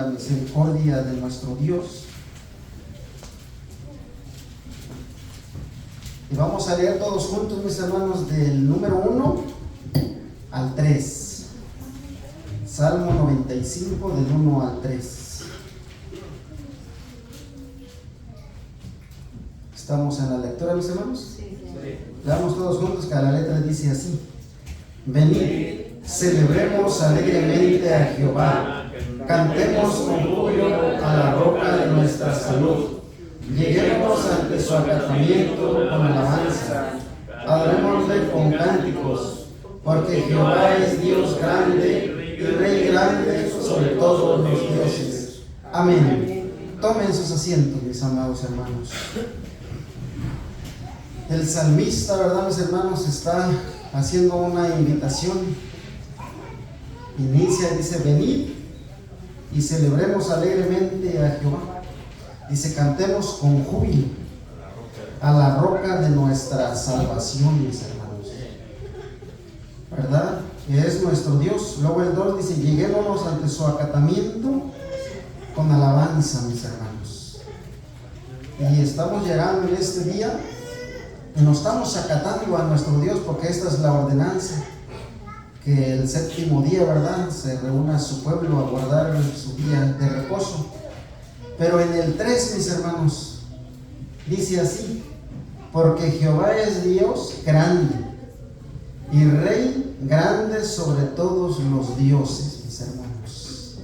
La misericordia de nuestro Dios. Y vamos a leer todos juntos, mis hermanos, del número 1 al 3. Salmo 95, del 1 al 3. ¿Estamos en la lectura, mis hermanos? Sí. Leamos todos juntos, que la letra dice así: Venid, celebremos alegremente a Jehová. Cantemos con júbilo a la roca de nuestra salud. Lleguemos ante su acatamiento con alabanza. Adorémosle con cánticos, porque Jehová es Dios grande y Rey grande sobre todos los dioses. Amén. Tomen sus asientos, mis amados hermanos. El salmista, ¿verdad, mis hermanos? Está haciendo una invitación. Inicia y dice: venid y celebremos alegremente a Jehová. Dice: cantemos con júbilo a la roca de nuestra salvación, mis hermanos. ¿Verdad? Que es nuestro Dios. Luego el 2 dice: lleguémonos ante su acatamiento con alabanza, mis hermanos. Y estamos llegando en este día y nos estamos acatando a nuestro Dios, porque esta es la ordenanza, que el séptimo día, ¿verdad?, se reúna su pueblo a guardar su día de reposo. Pero en el 3, mis hermanos, dice así: porque Jehová es Dios grande y Rey grande sobre todos los dioses, mis hermanos.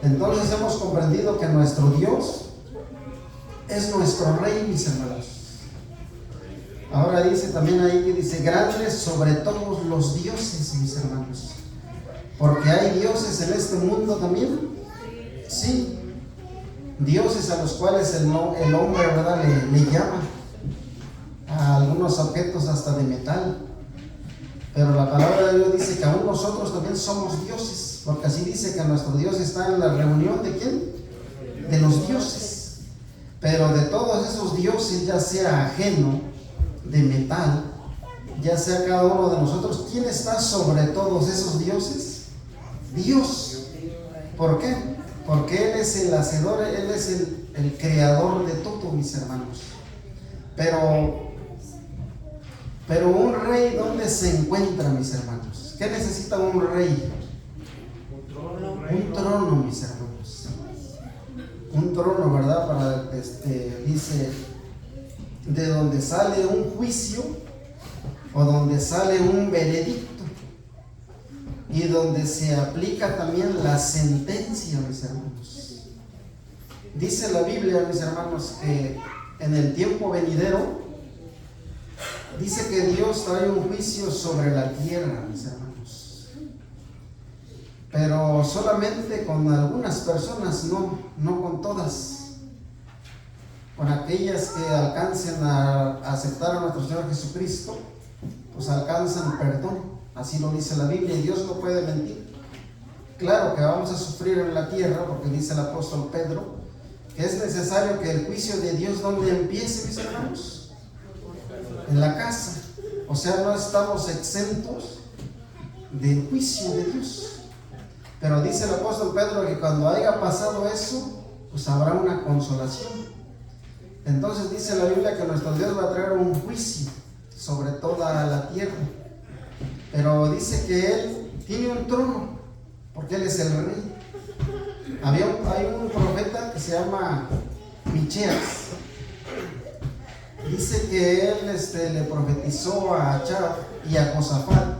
Entonces hemos comprendido que nuestro Dios es nuestro Rey, mis hermanos. Ahora dice también ahí que dice: grandes sobre todos los dioses, mis hermanos. Porque hay dioses en este mundo también. Sí. Dioses a los cuales el hombre, ¿verdad?, le llama a algunos objetos hasta de metal. Pero la palabra de Dios dice que aún nosotros también somos dioses. Porque así dice que nuestro Dios está en la reunión ¿de quién? De los dioses. Pero de todos esos dioses, ya sea ajeno, de metal, ya sea cada uno de nosotros, ¿quién está sobre todos esos dioses? Dios. ¿Por qué? Porque Él es el hacedor, Él es el creador de todo, mis hermanos. Pero un rey, ¿dónde se encuentra, mis hermanos? ¿Qué necesita un rey? Un trono, mis hermanos. Un trono, ¿verdad? Para dice: de donde sale un juicio o donde sale un veredicto y donde se aplica también la sentencia, mis hermanos. Dice la Biblia, mis hermanos, que en el tiempo venidero dice que Dios trae un juicio sobre la tierra, mis hermanos, pero solamente con algunas personas, no con todas. Con aquellas que alcancen a aceptar a nuestro Señor Jesucristo, pues alcanzan perdón. Así lo dice la Biblia, y Dios no puede mentir. Claro que vamos a sufrir en la tierra, porque dice el apóstol Pedro que es necesario que el juicio de Dios, ¿dónde empiece, mis hermanos? En la casa. O sea, no estamos exentos del juicio de Dios. Pero dice el apóstol Pedro que cuando haya pasado eso, pues habrá una consolación. Entonces dice la Biblia que nuestro Dios va a traer un juicio sobre toda la tierra. Pero dice que Él tiene un trono, porque Él es el rey. Hay un profeta que se llama Micheas. Dice que él le profetizó a Achab y a Josafat.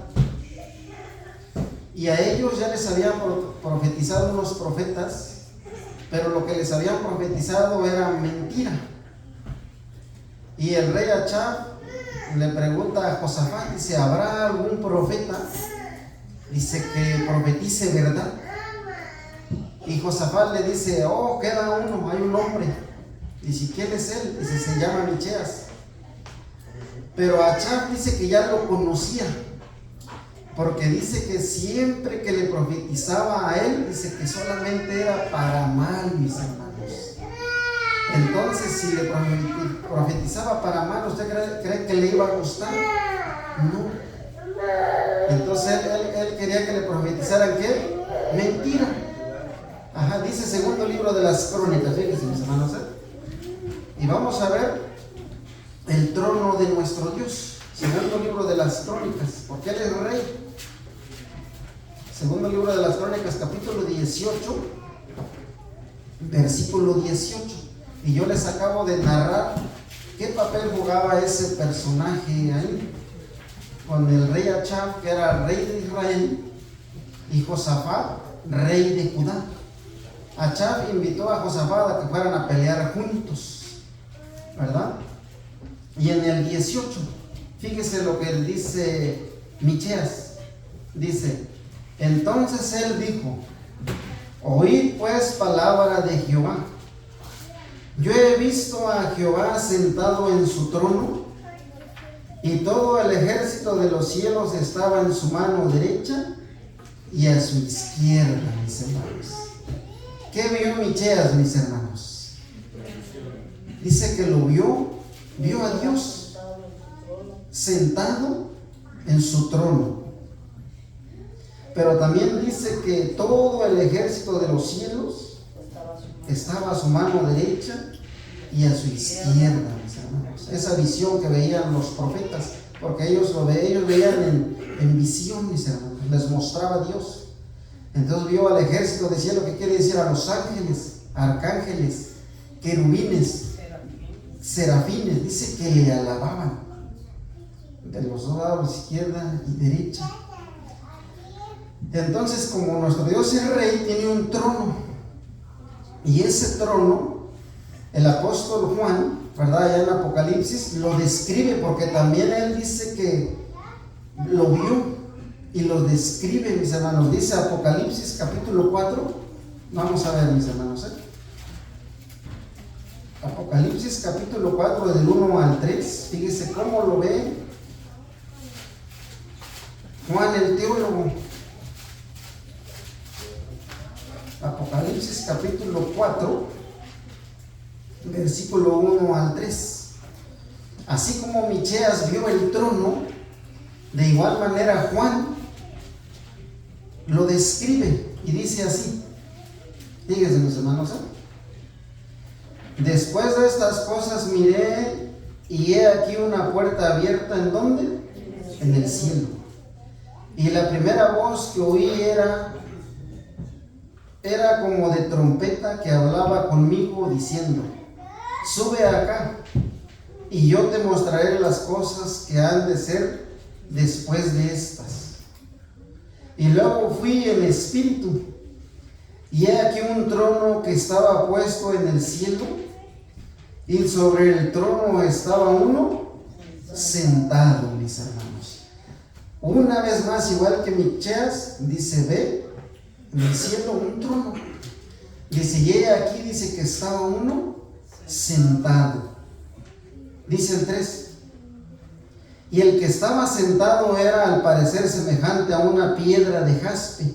Y a ellos ya les habían profetizado unos profetas, pero lo que les habían profetizado era mentira. Y el rey Achab le pregunta a Josafat, dice: ¿habrá algún profeta? Dice que profetice verdad. Y Josafat le dice: oh, queda uno, hay un hombre. Dice: ¿quién es él? Dice: se llama Micheas. Pero Achab dice que ya lo conocía, porque dice que siempre que le profetizaba a él, dice que solamente era para mal, mis hermanos. Entonces, si le profetizaba para mal, ¿usted cree que le iba a gustar? No. Entonces él quería que le profetizaran ¿qué? Mentira. Ajá, dice segundo libro de las Crónicas, fíjense mis hermanos, y vamos a ver el trono de nuestro Dios. Segundo libro de las Crónicas, porque Él es rey. Segundo libro de las Crónicas, capítulo 18, versículo 18. Y yo les acabo de narrar qué papel jugaba ese personaje ahí, con el rey Achab, que era rey de Israel, y Josafat, rey de Judá. Achab invitó a Josafat a que fueran a pelear juntos, ¿verdad? Y en el 18, fíjese lo que dice Micheas. Dice: entonces él dijo: oíd pues palabra de Jehová. Yo he visto a Jehová sentado en su trono, y todo el ejército de los cielos estaba en su mano derecha y a su izquierda, mis hermanos. ¿Qué vio Micheas, mis hermanos? Dice que lo vio a Dios sentado en su trono. Pero también dice que todo el ejército de los cielos estaba a su mano derecha y a su izquierda, mis hermanos. Esa visión que veían los profetas, porque ellos veían en visión, mis hermanos, les mostraba Dios. Entonces vio al ejército de cielo, que quiere decir a los ángeles, arcángeles, querubines, serafines, dice que le alababan de los dos lados, izquierda y derecha. Entonces, como nuestro Dios es rey, tiene un trono, y ese trono, el apóstol Juan, ¿verdad?, allá en Apocalipsis, lo describe, porque también él dice que lo vio y lo describe, mis hermanos. Dice Apocalipsis capítulo 4, vamos a ver, mis hermanos, Apocalipsis capítulo 4, del 1 al 3, fíjese cómo lo ve Juan el teólogo. Apocalipsis capítulo 4, versículo 1 al 3. Así como Micheas vio el trono, de igual manera Juan lo describe y dice así. Fíjense, mis hermanos, después de estas cosas miré, y he aquí una puerta abierta. ¿En dónde? En el cielo. Y la primera voz que oí era como de trompeta, que hablaba conmigo diciendo: sube acá, y yo te mostraré las cosas que han de ser después de estas. Y luego fui en espíritu, y he aquí un trono que estaba puesto en el cielo, y sobre el trono estaba uno sentado, mis hermanos. Una vez más, igual que Micheas, dice: ve en el cielo un trono. Dice: y he aquí, dice que estaba uno sentado. Dice el 3: y el que estaba sentado era al parecer semejante a una piedra de jaspe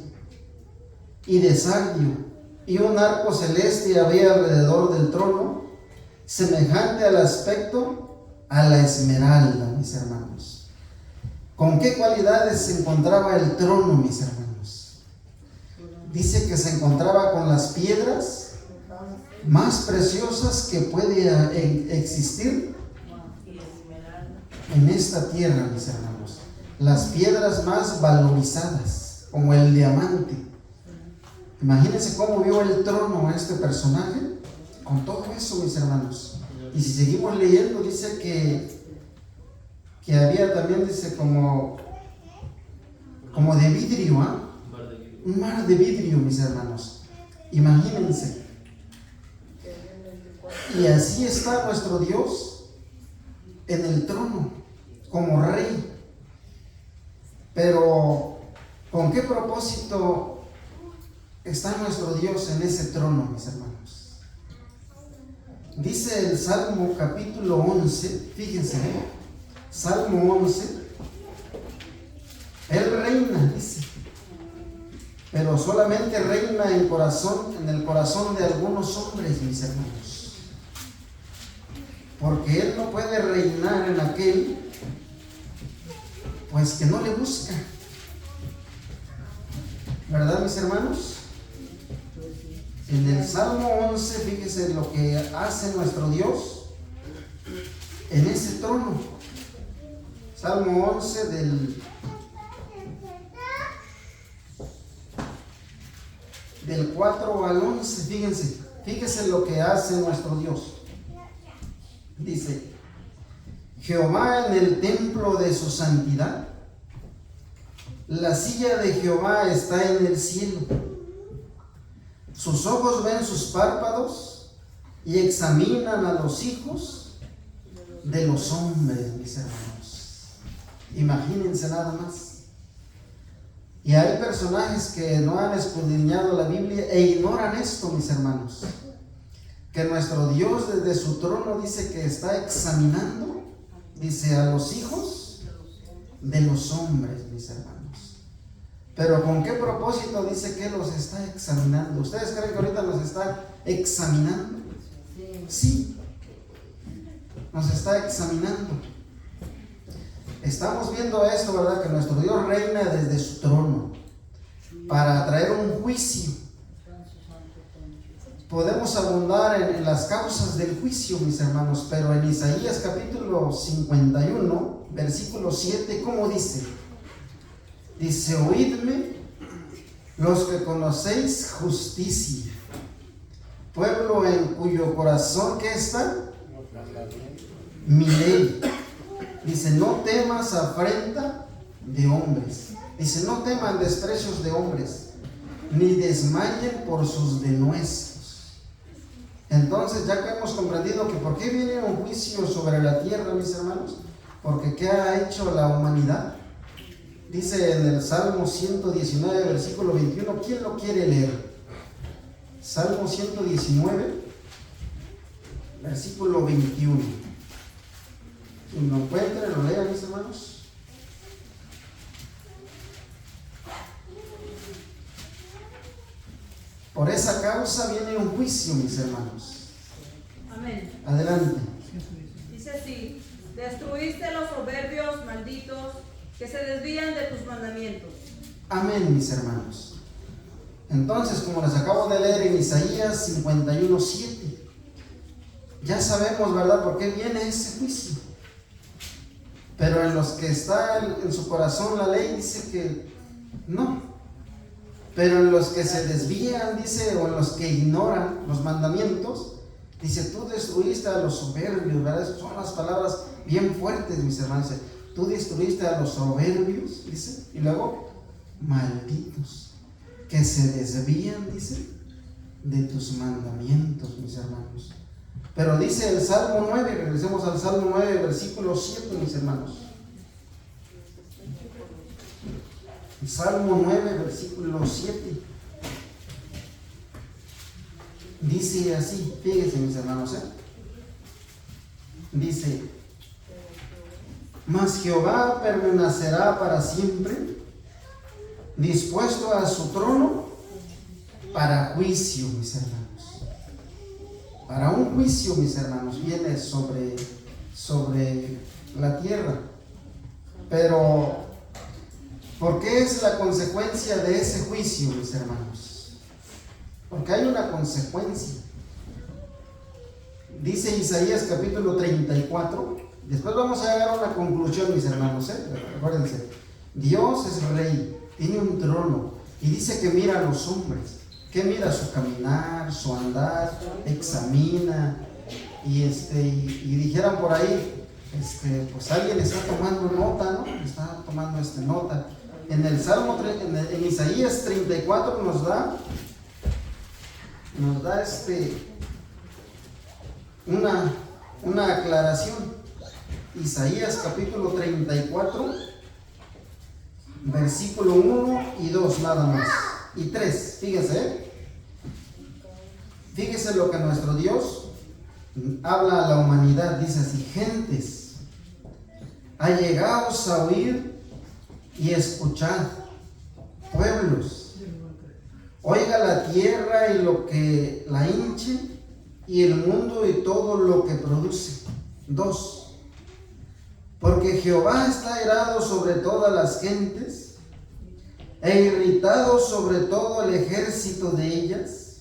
y de sardio, y un arco celeste había alrededor del trono, semejante al aspecto a la esmeralda, mis hermanos. ¿Con qué cualidades se encontraba el trono, mis hermanos? Dice que se encontraba con las piedras más preciosas que puede existir en esta tierra, mis hermanos. Las piedras más valorizadas, como el diamante. Imagínense cómo vio el trono este personaje, con todo eso, mis hermanos. Y si seguimos leyendo, dice que había también, dice, como de vidrio, un mar de vidrio, mis hermanos. Imagínense. Y así está nuestro Dios en el trono, como rey. Pero ¿con qué propósito está nuestro Dios en ese trono, mis hermanos? Dice el Salmo capítulo 11, fíjense, Salmo 11, Él reina, dice, pero solamente reina en el corazón de algunos hombres, mis hermanos. Porque Él no puede reinar en aquel, pues, que no le busca. ¿Verdad, mis hermanos? En el Salmo 11, fíjese lo que hace nuestro Dios en ese trono. Salmo 11 del 4 al 11, fíjese lo que hace nuestro Dios. Dice: Jehová en el templo de su santidad, la silla de Jehová está en el cielo. Sus ojos ven sus párpados y examinan a los hijos de los hombres, mis hermanos. Imagínense nada más. Y hay personajes que no han escudriñado la Biblia e ignoran esto, mis hermanos. Que nuestro Dios desde su trono dice que está examinando, dice, a los hijos de los hombres, mis hermanos. Pero ¿con qué propósito dice que los está examinando? ¿Ustedes creen que ahorita los está examinando? Sí, nos está examinando. Estamos viendo esto, ¿verdad? Que nuestro Dios reina desde su trono para traer un juicio. Podemos abundar en las causas del juicio, mis hermanos, pero en Isaías capítulo 51, versículo 7, ¿cómo dice? Dice: oídme los que conocéis justicia, pueblo en cuyo corazón, ¿qué está? Mi ley. Dice: no temas afrenta de hombres. Dice: no teman desprecios de hombres, ni desmayen por sus denuestos. Entonces, ya que hemos comprendido que por qué viene un juicio sobre la tierra, mis hermanos, porque ¿qué ha hecho la humanidad? Dice en el Salmo 119, versículo 21, ¿quién lo quiere leer? Salmo 119, versículo 21. Quien lo encuentre, lo lea, mis hermanos. Por esa causa viene un juicio, mis hermanos. Amén. Adelante. Dice así: destruiste a los soberbios malditos que se desvían de tus mandamientos. Amén, mis hermanos. Entonces, como les acabo de leer en Isaías 51, 7, ya sabemos, ¿verdad?, por qué viene ese juicio. Pero en los que está en su corazón la ley dice que no. Pero en los que se desvían, dice, o en los que ignoran los mandamientos, dice: tú destruiste a los soberbios, ¿verdad? Esas son las palabras bien fuertes, mis hermanos. Tú destruiste a los soberbios, dice, y luego malditos, que se desvían, dice, de tus mandamientos, mis hermanos. Pero dice el Salmo 9, regresemos al Salmo 9, versículo 7, mis hermanos. El Salmo 9, versículo 7. Dice así, fíjense, mis hermanos, dice: mas Jehová permanecerá para siempre, dispuesto a su trono para juicio, mis hermanos. Para un juicio, mis hermanos, viene sobre la tierra. Pero, ¿por qué es la consecuencia de ese juicio, mis hermanos? Porque hay una consecuencia. Dice Isaías capítulo 34. Después vamos a llegar a una conclusión, mis hermanos, Recuérdense, Dios es rey, tiene un trono, y dice que mira a los hombres, que mira su caminar, su andar, examina, y dijeran por ahí, pues alguien está tomando nota, ¿no? Está tomando nota. En el Salmo, en Isaías 34 nos da una aclaración. Isaías capítulo 34, versículo 1 y 2 nada más, y 3, fíjese, fíjese lo que nuestro Dios habla a la humanidad. Dice así: gentes, allegaos a oír y escuchad, pueblos, oiga la tierra y lo que la hinche, y el mundo y todo lo que produce. 2. Porque Jehová está airado sobre todas las gentes, e irritado sobre todo el ejército de ellas.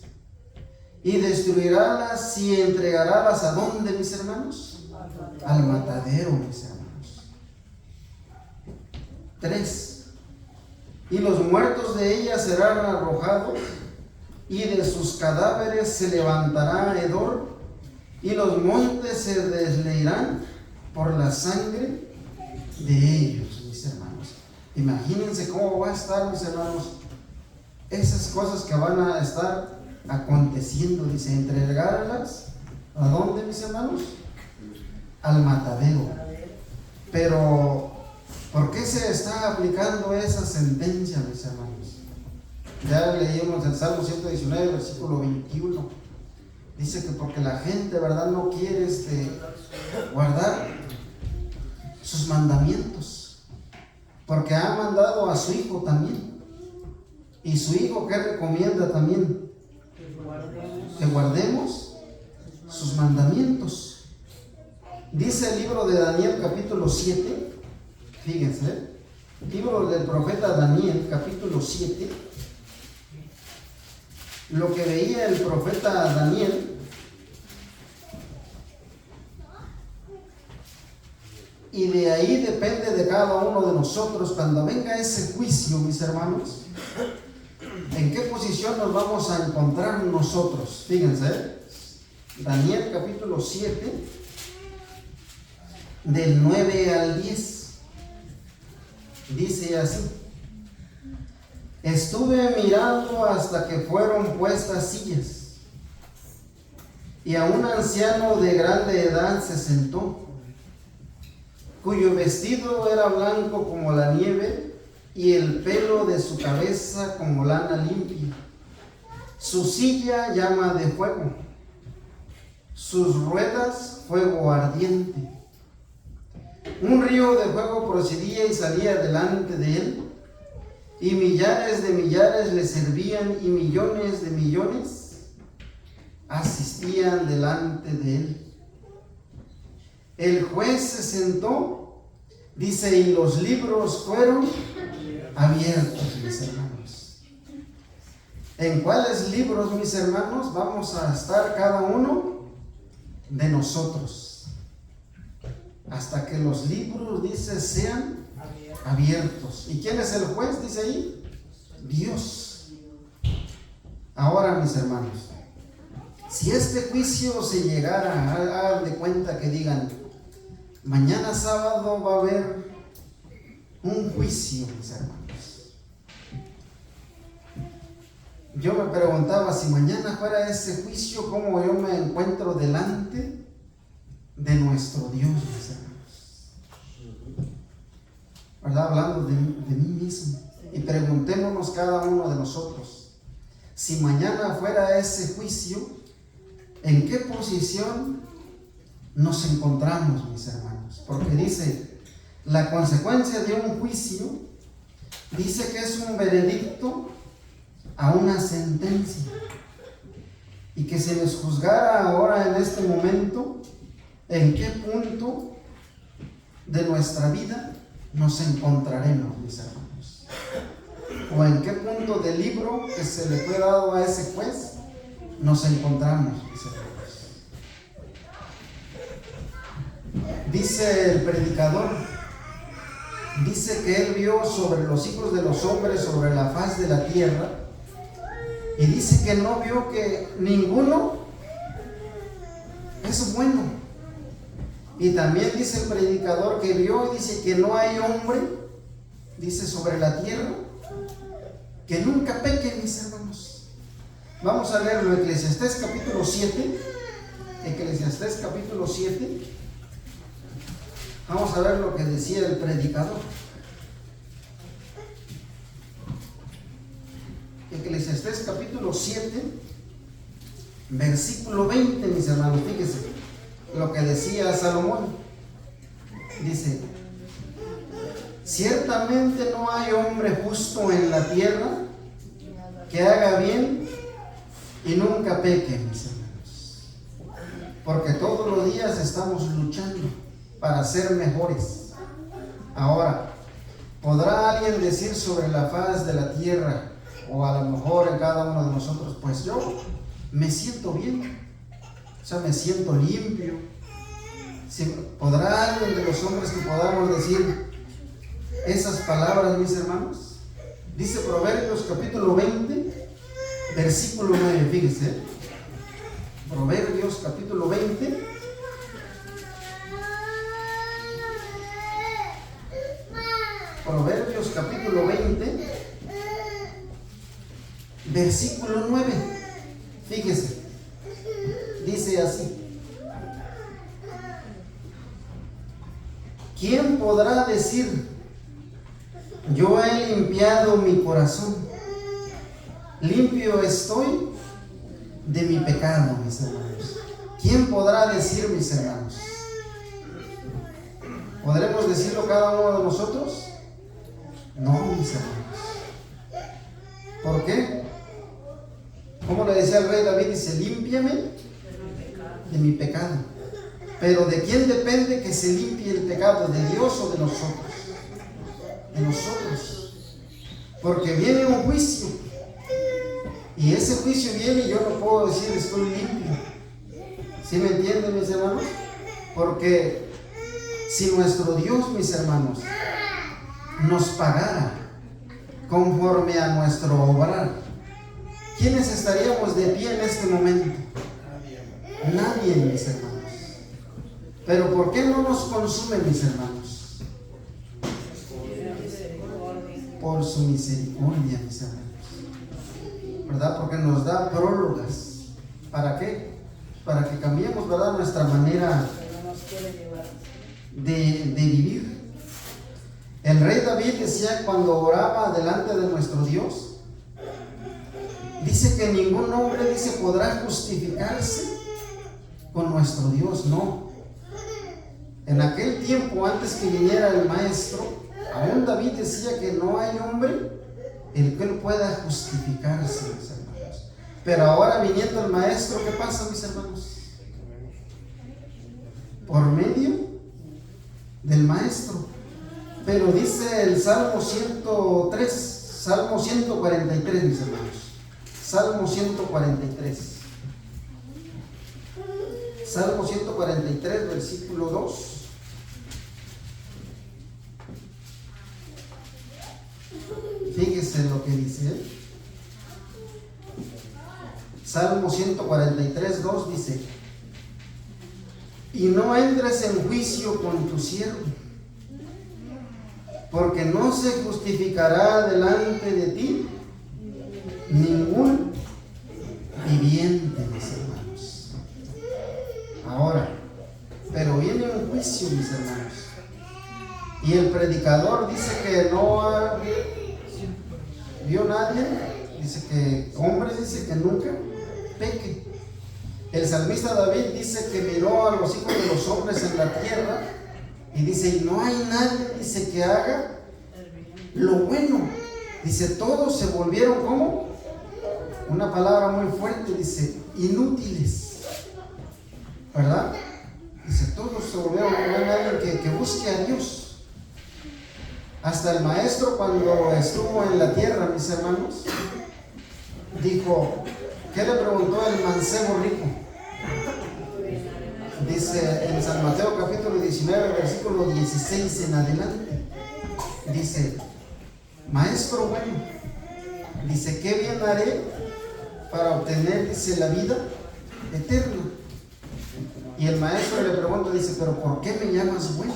y destruirálas y entregarálas ¿a dónde, mis hermanos? Al matadero, mis hermanos. 3. Y los muertos de ellas serán arrojados, y de sus cadáveres se levantará hedor, y los montes se desleirán por la sangre de ellos, mis hermanos. Imagínense cómo va a estar, mis hermanos, esas cosas que van a estar aconteciendo. Dice, entregarlas ¿a dónde, mis hermanos? Al matadero. Pero ¿por qué se está aplicando esa sentencia, mis hermanos? Ya leímos el Salmo 119, versículo 21. Dice que porque la gente, ¿verdad?, no quiere guardar sus mandamientos, porque ha mandado a su hijo también. Y su hijo, ¿qué recomienda también? Que guardemos sus mandamientos. Dice el libro de Daniel, capítulo 7. Fíjense, libro del profeta Daniel, capítulo 7. Lo que veía el profeta Daniel, y de ahí depende de cada uno de nosotros cuando venga ese juicio, mis hermanos, ¿en qué posición nos vamos a encontrar nosotros? Fíjense, Daniel capítulo 7, del 9 al 10, dice así: estuve mirando hasta que fueron puestas sillas, y a un anciano de grande edad se sentó, cuyo vestido era blanco como la nieve, y el pelo de su cabeza como lana limpia. Su silla llama de fuego, sus ruedas fuego ardiente. Un río de fuego procedía y salía delante de él, y millares de millares le servían, y millones de millones asistían delante de él. El juez se sentó, dice, y los libros fueron abiertos, mis hermanos. ¿En cuáles libros, mis hermanos, vamos a estar cada uno de nosotros? Hasta que los libros, dice, sean abiertos. ¿Y quién es el juez? Dice ahí, Dios. Ahora, mis hermanos, si este juicio se llegara a dar de cuenta que digan, mañana sábado va a haber un juicio, mis hermanos. Yo me preguntaba, si mañana fuera ese juicio, ¿cómo yo me encuentro delante de nuestro Dios, mis hermanos? ¿Verdad? Hablando de mí mismo. Y preguntémonos cada uno de nosotros, si mañana fuera ese juicio, ¿en qué posición nos encontramos, mis hermanos? Porque dice, la consecuencia de un juicio, dice que es un veredicto a una sentencia, y que se nos juzgara ahora en este momento en qué punto de nuestra vida nos encontraremos, mis hermanos, o en qué punto del libro que se le fue dado a ese juez nos encontramos, mis hermanos. Dice el predicador, dice que él vio sobre los hijos de los hombres sobre la faz de la tierra, y dice que no vio que ninguno es bueno. Y también dice el predicador que vio, dice que no hay hombre, dice, sobre la tierra que nunca peque, mis hermanos. Vamos a leerlo, Eclesiastés capítulo 7. Eclesiastés capítulo 7. Vamos a ver lo que decía el predicador. Eclesiastés capítulo 7, versículo 20, mis hermanos. Fíjense lo que decía Salomón. Dice, ciertamente no hay hombre justo en la tierra que haga bien y nunca peque, mis hermanos, porque todos los días estamos luchando para ser mejores. Ahora, ¿podrá alguien decir sobre la faz de la tierra, o a lo mejor en cada uno de nosotros, pues yo me siento bien, o sea, me siento limpio. Si ¿podrá alguien de los hombres que podamos decir esas palabras, mis hermanos? Dice Proverbios capítulo 20, versículo 9, fíjense. Proverbios capítulo 20, Proverbios capítulo 20, versículo 9. Fíjese, dice así: ¿quién podrá decir, yo he limpiado mi corazón, limpio estoy de mi pecado, mis hermanos? ¿Quién podrá decir, mis hermanos? ¿Podremos decirlo cada uno de nosotros? No, mis hermanos. ¿Por qué? Como le decía el rey David, dice, límpiame de mi pecado. Pero ¿de quién depende que se limpie el pecado? ¿De Dios o de nosotros? De nosotros. Porque viene un juicio. Y ese juicio viene y yo no puedo decir estoy limpio. ¿Sí me entienden, mis hermanos? Porque si nuestro Dios, mis hermanos, nos pagara conforme a nuestro obrar, ¿quiénes estaríamos de pie en este momento? Nadie, mis hermanos. Pero ¿por qué no nos consume, mis hermanos? Por su misericordia, mis hermanos, ¿verdad? Porque nos da prólogas. ¿Para qué? Para que cambiemos, ¿verdad?, nuestra manera de vivir. El rey David decía, cuando oraba delante de nuestro Dios, dice que ningún hombre, dice, podrá justificarse con nuestro Dios. No. En aquel tiempo, antes que viniera el maestro, aún David decía que no hay hombre el cual pueda justificarse, mis hermanos. Pero ahora, viniendo el maestro, ¿qué pasa, mis hermanos? Por medio del maestro. Pero dice el Salmo 103, Salmo 143, mis hermanos. Salmo 143. Salmo 143, versículo 2. Fíjese lo que dice. Salmo 143, 2 dice: y no entres en juicio con tu siervo, porque no se justificará delante de ti ningún viviente, mis hermanos. Ahora, pero viene un juicio, mis hermanos, y el predicador dice que no vio nadie, dice que hombres, dice que nunca peque. El salmista David dice que miró a los hijos de los hombres en la tierra y dice, y no hay nadie, dice, que haga lo bueno. Dice, todos se volvieron como, una palabra muy fuerte, dice, inútiles, ¿verdad? Dice, todos se volvieron, no hay nadie que busque a Dios. Hasta el maestro, cuando estuvo en la tierra, mis hermanos, dijo, ¿qué le preguntó el mancebo rico? Dice en San Mateo capítulo 19, versículo 16 en adelante, dice, maestro bueno, dice, ¿qué bien haré para obtener, dice, la vida eterna? Y el maestro le pregunta, dice, pero ¿por qué me llamas bueno?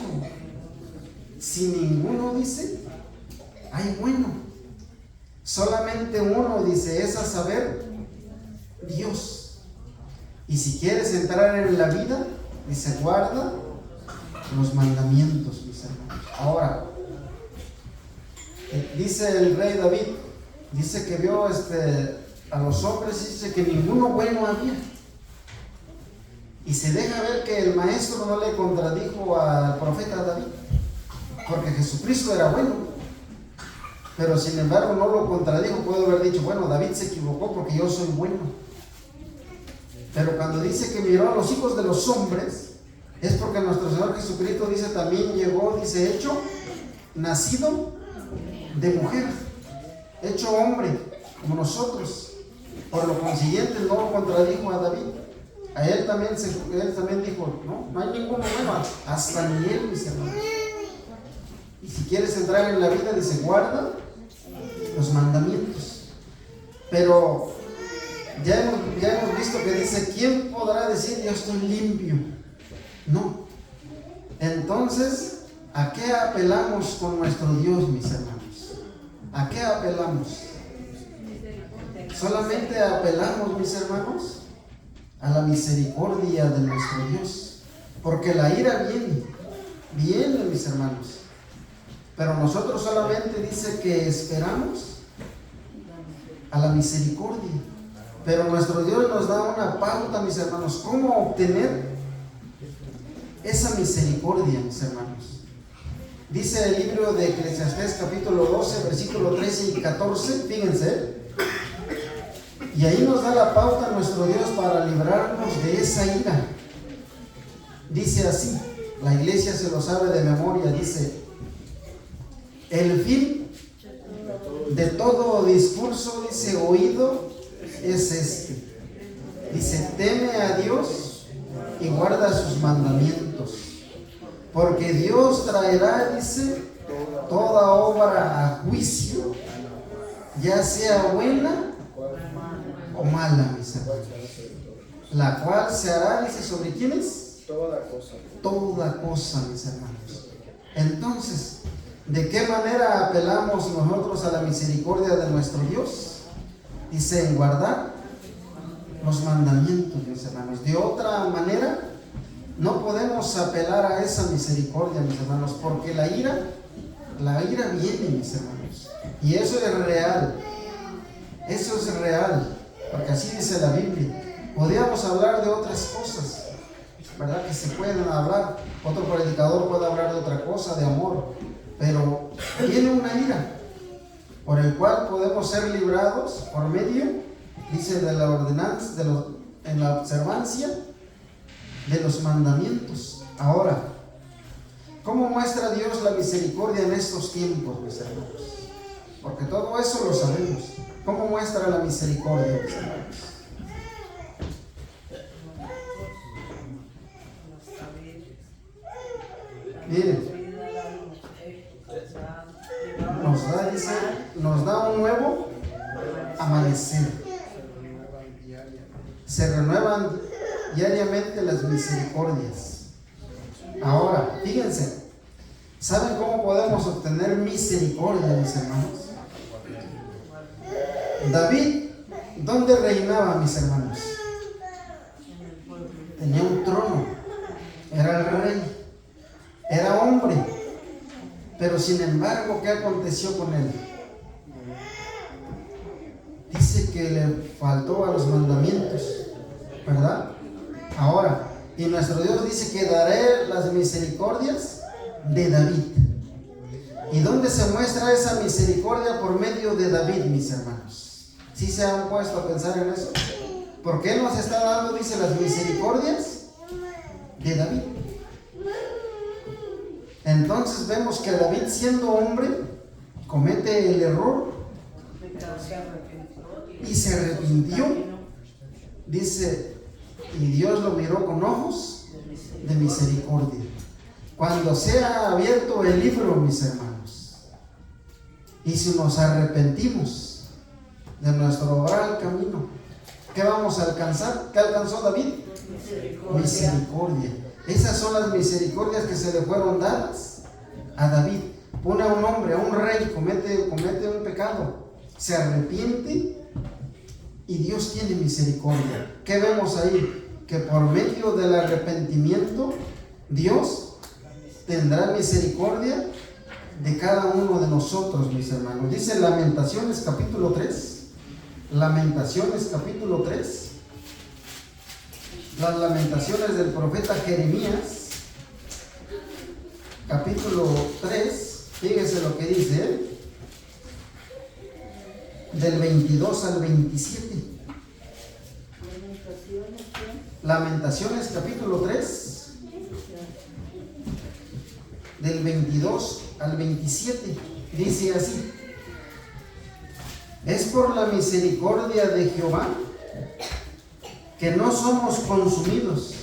Si ninguno, dice, hay bueno. Solamente uno, dice, es a saber, Dios. Y si quieres entrar en la vida, dice, guarda los mandamientos, mis hermanos. Ahora, dice el rey David, dice que vio a los hombres, dice que ninguno bueno había. Y se deja ver que el maestro no le contradijo al profeta David, porque Jesucristo era bueno, pero sin embargo no lo contradijo. Puede haber dicho, bueno, David se equivocó porque yo soy bueno. Pero cuando dice que miró a los hijos de los hombres, es porque nuestro Señor Jesucristo, dice, también llegó, dice, hecho, nacido de mujer, hecho hombre como nosotros. Por lo consiguiente no contradijo a David. A él también dijo, no hay ninguno bueno, hasta ni él, mis hermanos. Y si quieres entrar en la vida, dice, guarda los mandamientos. Pero ya hemos visto que dice, ¿quién podrá decir yo estoy limpio? No. Entonces, ¿a qué apelamos con nuestro Dios, mis hermanos? ¿A qué apelamos? Solamente apelamos, mis hermanos, a la misericordia de nuestro Dios, porque la ira viene, mis hermanos, pero nosotros solamente dice que esperamos a la misericordia. Pero nuestro Dios nos da una pauta, mis hermanos, cómo obtener esa misericordia, mis hermanos. Dice el libro de Eclesiastés capítulo 12, versículo 13 y 14, fíjense. Y ahí nos da la pauta nuestro Dios para librarnos de esa ira. Dice así, la iglesia se lo sabe de memoria, dice, el fin de todo discurso, dice, oído, es este. Dice, teme a Dios y guarda sus mandamientos, porque Dios traerá, dice, toda obra a juicio, ya sea buena o mala, mis hermanos, la cual se hará, dice, ¿sobre quiénes? Toda cosa, mis hermanos. Entonces, ¿de qué manera apelamos nosotros a la misericordia de nuestro Dios? Dice, en guardar los mandamientos, mis hermanos. De otra manera, no podemos apelar a esa misericordia, mis hermanos, porque la ira viene, mis hermanos. Y eso es real. Eso es real. Porque así dice la Biblia. Podríamos hablar de otras cosas, ¿verdad? Que se pueden hablar. Otro predicador puede hablar de otra cosa, de amor. Pero viene una ira, por el cual podemos ser librados por medio, dice, de la ordenanza, en la observancia de los mandamientos. Ahora, ¿cómo muestra Dios la misericordia en estos tiempos, mis hermanos? Porque todo eso lo sabemos. ¿Cómo muestra la misericordia, mis hermanos? Miren, nos da un nuevo amanecer. Se renuevan diariamente las misericordias. Ahora, fíjense, ¿saben cómo podemos obtener misericordia, mis hermanos? David, ¿dónde reinaba, mis hermanos? Tenía un trono, era el rey, era hombre, pero sin embargo, ¿qué aconteció con él? Dice que le faltó a los mandamientos, ¿verdad? Ahora, y nuestro Dios dice que daré las misericordias de David. ¿Y dónde se muestra esa misericordia? Por medio de David, mis hermanos. ¿Sí se han puesto a pensar en eso? Porque Él nos está dando, dice, las misericordias de David. Entonces vemos que David, siendo hombre, comete el error y se arrepintió. Dice, y Dios lo miró con ojos de misericordia. Cuando sea abierto el libro, mis hermanos, y si nos arrepentimos de nuestro obrar camino, ¿qué vamos a alcanzar? ¿Qué alcanzó David? Misericordia. Esas son las misericordias que se le fueron dadas a David. Pone a un hombre, a un rey, comete un pecado, se arrepiente y Dios tiene misericordia. ¿Qué vemos ahí? Que por medio del arrepentimiento Dios tendrá misericordia de cada uno de nosotros, mis hermanos. Dice Lamentaciones capítulo 3. Lamentaciones capítulo 3. Las lamentaciones del profeta Jeremías capítulo 3. Fíjese lo que dice, del 22 al 27. Lamentaciones capítulo 3, del 22 al 27. Dice así: Es por la misericordia de Jehová que no somos consumidos,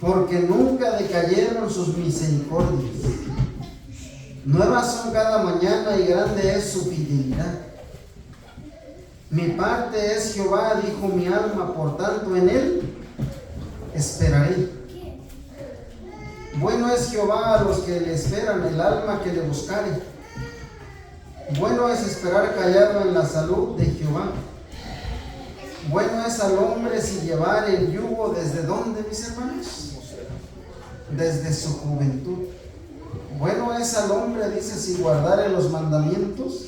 porque nunca decayeron sus misericordias. Nuevas son cada mañana y grande es su fidelidad. Mi parte es Jehová, dijo mi alma, por tanto en él esperaré. Bueno es Jehová a los que le esperan, el alma que le buscare. Bueno es esperar callado en la salud de Jehová. Bueno es al hombre si llevar el yugo, ¿desde dónde, mis hermanos? Desde su juventud. Bueno es al hombre, dice, si guardare los mandamientos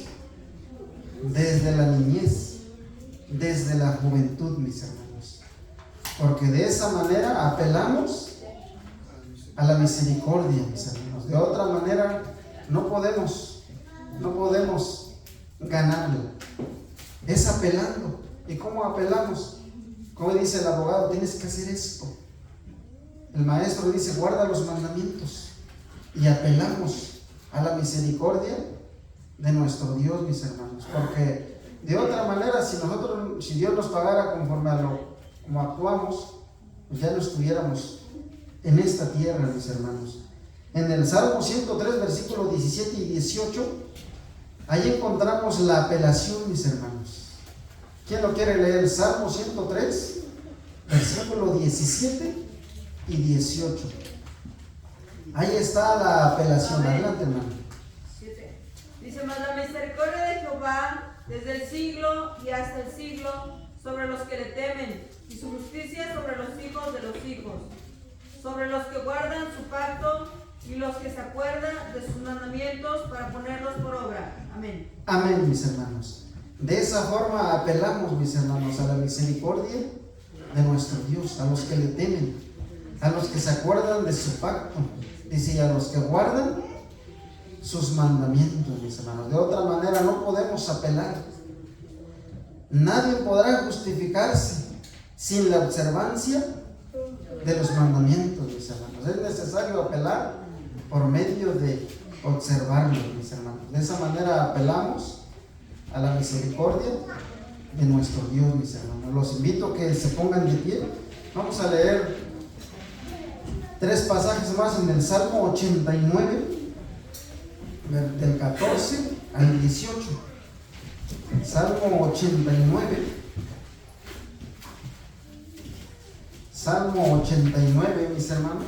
desde la niñez, desde la juventud, mis hermanos. Porque de esa manera apelamos a la misericordia, mis hermanos. De otra manera no podemos ganarlo. Es apelando. ¿Y cómo apelamos? Como dice el abogado, tienes que hacer esto. El maestro dice, guarda los mandamientos. Y apelamos a la misericordia de nuestro Dios, mis hermanos. Porque de otra manera, si Dios nos pagara conforme a como actuamos, pues ya no estuviéramos en esta tierra, mis hermanos. En el Salmo 103, versículos 17 y 18, ahí encontramos la apelación, mis hermanos. ¿Quién lo quiere leer? Salmo 103, versículos 17 y 18. Ahí está la apelación. Adelante, hermano. Dice, mas la misericordia de Jehová desde el siglo y hasta el siglo sobre los que le temen, y su justicia sobre los hijos de los hijos, sobre los que guardan su pacto y los que se acuerdan de sus mandamientos para ponerlos por obra. Amén. Amén, mis hermanos. De esa forma apelamos, mis hermanos, a la misericordia de nuestro Dios, a los que le temen, a los que se acuerdan de su pacto, dice, y a los que guardan sus mandamientos, mis hermanos. De otra manera no podemos apelar. Nadie podrá justificarse sin la observancia de los mandamientos, mis hermanos. Es necesario apelar por medio de observarlos, mis hermanos. De esa manera apelamos a la misericordia de nuestro Dios, mis hermanos. Los invito a que se pongan de pie. Vamos a leer 3 pasajes más en el Salmo 89, del 14 al 18. Salmo 89. Salmo 89, mis hermanos.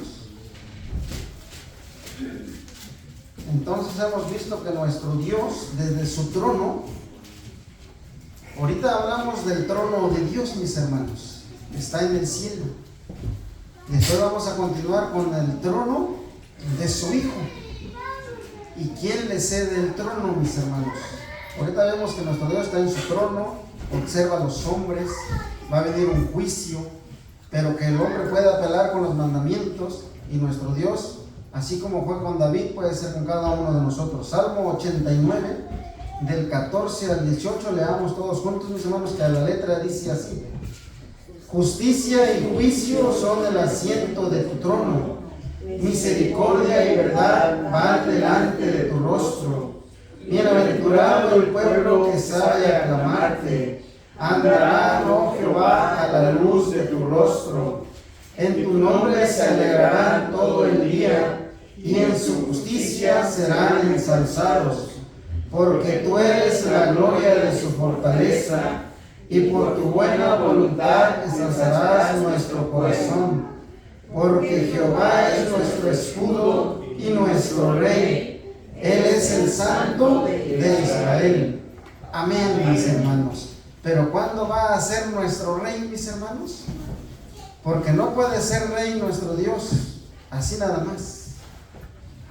Entonces hemos visto que nuestro Dios, desde su trono, ahorita hablamos del trono de Dios, mis hermanos, está en el cielo. Después vamos a continuar con el trono de su Hijo. ¿Y quién le cede el trono, mis hermanos? Ahorita vemos que nuestro Dios está en su trono, observa a los hombres, va a venir un juicio, pero que el hombre puede apelar con los mandamientos, y nuestro Dios, así como fue con David, puede ser con cada uno de nosotros. Salmo 89, del 14 al 18, leamos todos juntos, mis hermanos, que a la letra dice así: justicia y juicio son el asiento de tu trono, misericordia y verdad van delante de tu rostro. Bienaventurado el pueblo que sabe aclamarte, andará, oh Jehová, a la luz de tu rostro. En tu nombre se alegrarán todo el día, y en su justicia serán ensalzados. Porque tú eres la gloria de su fortaleza, y por tu buena voluntad ensalzarás nuestro corazón. Porque Jehová es nuestro escudo y nuestro rey. Él es el Santo de Israel. Amén, mis hermanos. Pero ¿cuándo va a ser nuestro rey, mis hermanos? Porque no puede ser rey nuestro Dios así nada más,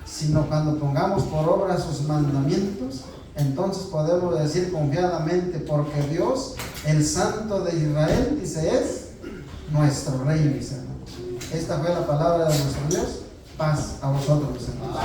sino cuando pongamos por obra sus mandamientos. Entonces podemos decir confiadamente, porque Dios, el Santo de Israel, dice, es nuestro rey, mis hermanos. Esta fue la palabra de nuestro Dios. Paz a vosotros, mis hermanos.